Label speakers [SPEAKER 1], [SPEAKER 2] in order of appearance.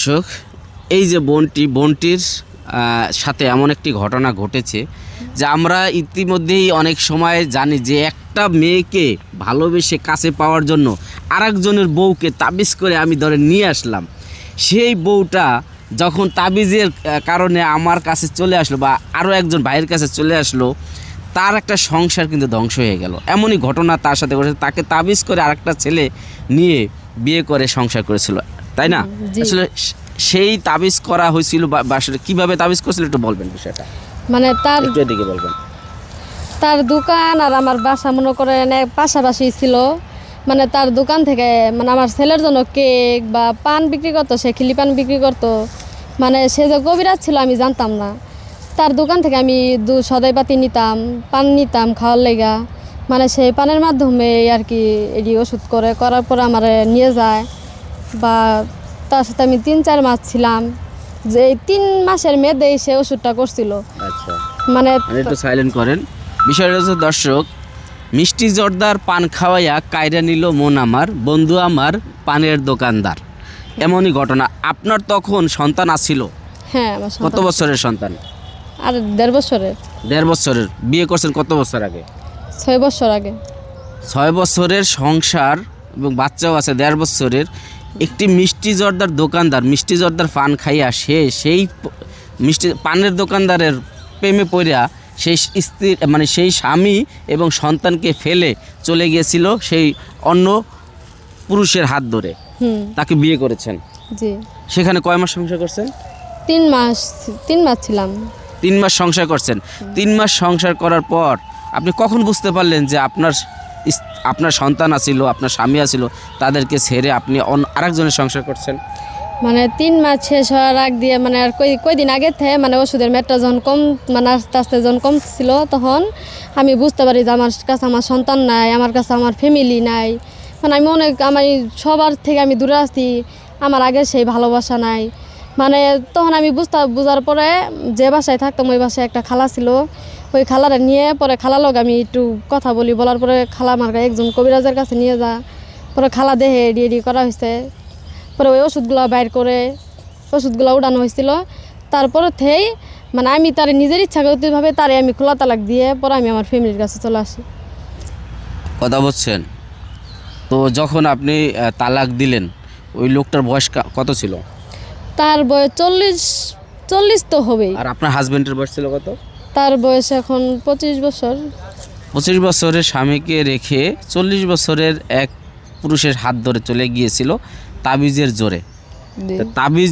[SPEAKER 1] দর্শক, এই যে বোনটির সাথে এমন একটি ঘটনা ঘটেছে যে আমরা ইতিমধ্যেই অনেক সময় জানি যে একটা মেয়েকে ভালোবেসে কাছে পাওয়ার জন্য আরেকজনের বউকে তাবিজ করে আমি ধরে নিয়ে আসলাম। সেই বউটা যখন তাবিজের কারণে আমার কাছে চলে আসলো বা আরও একজন ভাইয়ের কাছে চলে আসলো, তার একটা সংসার কিন্তু ধ্বংস হয়ে গেল। এমনই ঘটনা তার সাথে ঘটেছে। তাকে তাবিজ করে আরেকটা ছেলে নিয়ে বিয়ে করে সংসার করেছিল, তাই না? আসলে সেই তাবিজ করা হয়েছিল বা আসলে কীভাবে তাবিজ করেছিল একটু বলবেন বিষয়টা,
[SPEAKER 2] মানে তার
[SPEAKER 1] একটু এদিকে বলবেন।
[SPEAKER 2] তার দোকান আর আমার বাসা মনে করেন পাশাপাশি ছিল। মানে তার দোকান থেকে মানে আমার ছেলের জন্য কেক বা পান বিক্রি করতো, সে খিলি পান বিক্রি করতো। মানে সে যে কবিরাজ ছিল আমি জানতাম না। তার দোকান থেকে আমি সদাই পাতি নিতাম, পান নিতাম খাওয়ার লেগা। মানে সেই পানের মাধ্যমে আর কি এটি ওষুধ করার পর আমার নিয়ে যায়। বা তার সাথে আমি 3-4 মাস ছিলাম। যে এই 3 মাসের মেয়েদেই সে ওষুধটা করছিল।
[SPEAKER 1] আচ্ছা,
[SPEAKER 2] মানে
[SPEAKER 1] একটু সাইলেন্ট করেন। বিষয়টা হচ্ছে দর্শক, মিষ্টি জর্দার পান খাওয়াইয়া কায়রা নিল মন আমার, বন্ধু আমার পানের দোকানদার। এমনই ঘটনা। আপনার তখন সন্তান আছিল?
[SPEAKER 2] হ্যাঁ, আমার
[SPEAKER 1] কত
[SPEAKER 2] সন্তান।
[SPEAKER 1] বছরের সন্তান?
[SPEAKER 2] আর 1.5 বছরের।
[SPEAKER 1] 1.5 বছরের। বিয়ে করছেন কত বছর আগে?
[SPEAKER 2] 6 বছর আগে।
[SPEAKER 1] 6 বছরের সংসার এবং বাচ্চাও আছে 1.5 বছরের। একটি মিষ্টি জর্দার দোকানদার মিষ্টি জর্দার পান খাইয়া সেই মিষ্টি পানের দোকানদারের প্রেমে পড়িয়া সেই স্ত্রী মানে সেই স্বামী এবং সন্তানকে ফেলে চলে গিয়েছিল সেই অন্য পুরুষের হাত ধরে। তাকে বিয়ে করেছেন।
[SPEAKER 2] জি।
[SPEAKER 1] সেখানে কয় মাস সংসার করছেন?
[SPEAKER 2] 3 মাস ছিলাম।
[SPEAKER 1] 3 মাস সংসার করছেন। 3 মাস সংসার করার পর আপনি কখন বুঝতে পারলেন যে আপনার সন্তান আছিল, আপনার স্বামী আছিল, তাদেরকে ছেড়ে আপনি আরেকজনের সংসার করছেন?
[SPEAKER 2] মানে 3 মাস শেষ হওয়ার আগ দিয়ে মানে আর কয়দিন আগে থেকে মানে ওষুধের মেটটা যখন কম মানে আস্তে আস্তে যখন কম ছিল, তখন আমি বুঝতে পারি যে আমার কাছে আমার সন্তান নাই, আমার কাছে আমার ফ্যামিলি নাই। মানে আমি আমি সবার থেকে আমি দূরে আছি, আমার আগে সেই ভালোবাসা নাই। মানে তখন আমি বুঝার পরে যে বাসায় থাকতাম ওই বাসায় একটা খালা ছিল। ওই খালারে নিয়ে পরে খালা লোক আমি একটু কথা বলার পরে খালা আমার একজন কবিরাজের কাছে নিয়ে যা। পরে খালা দেহে এডি করা হয়েছে। পরে ওই ওষুধগুলো বাইর করে ওষুধগুলো উড়ানো হয়েছিল। তারপরে থেই মানে আমি তার নিজের ইচ্ছাকৃতভাবে তারে আমি খোলা তালাক দিয়ে পরে আমি আমার ফ্যামিলির কাছে চলে আসি।
[SPEAKER 1] কথা বলছেন। তো যখন আপনি তালাক দিলেন, ওই লোকটার বয়স কত ছিল?
[SPEAKER 2] তার বয়স 40 তো হবেই।
[SPEAKER 1] আর আপনার হাজবেন্ডের বয়স ছিল কত?
[SPEAKER 2] তার বয়স এখন 25 বছর।
[SPEAKER 1] 25 বছরের স্বামীকে রেখে 40 বছরের এক পুরুষের হাত ধরে চলে গিয়েছিল তাবিজের জোরে। তাবিজ